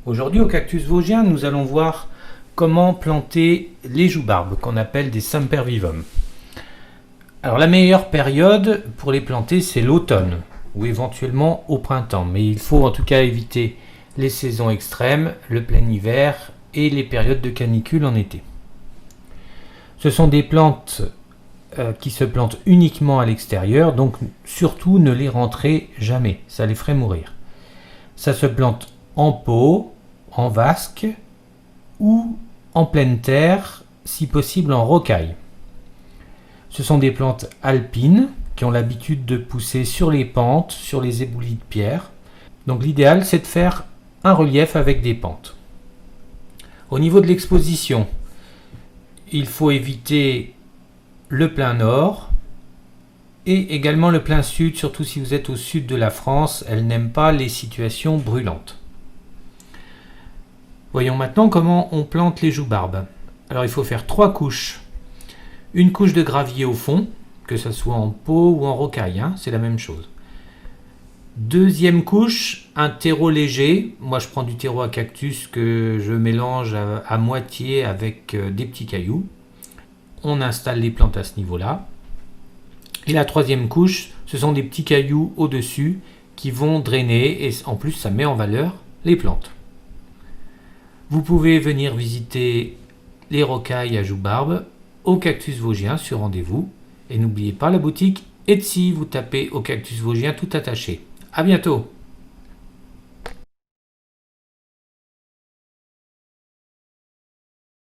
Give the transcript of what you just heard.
Aujourd'hui, au Cactus Vosgien, nous allons voir comment planter les joubarbes, qu'on appelle des sempervivum. Alors la meilleure période pour les planter, c'est l'automne, ou éventuellement au printemps. Mais il faut en tout cas éviter les saisons extrêmes, le plein hiver et les périodes de canicule en été. Ce sont des plantes qui se plantent uniquement à l'extérieur, donc surtout ne les rentrez jamais, ça les ferait mourir. Ça se plante en pot, en vasque ou en pleine terre, si possible en rocaille. Ce sont des plantes alpines qui ont l'habitude de pousser sur les pentes, sur les éboulis de pierre. Donc l'idéal, c'est de faire un relief avec des pentes. Au niveau de l'exposition, il faut éviter le plein nord et également le plein sud, surtout si vous êtes au sud de la France. Elle n'aime pas les situations brûlantes. Voyons maintenant comment on plante les joubarbes. Alors il faut faire 3 couches. Une couche de gravier au fond, que ce soit en pot ou en rocaille, c'est la même chose. Deuxième couche, un terreau léger. Moi je prends du terreau à cactus que je mélange à moitié avec des petits cailloux. On installe les plantes à ce niveau-là. Et la troisième couche, ce sont des petits cailloux au-dessus qui vont drainer et en plus ça met en valeur les plantes. Vous pouvez venir visiter les rocailles à joubarbes au Cactus Vosgien sur rendez-vous. Et n'oubliez pas la boutique Etsy, vous tapez au Cactus Vosgien tout attaché. À bientôt!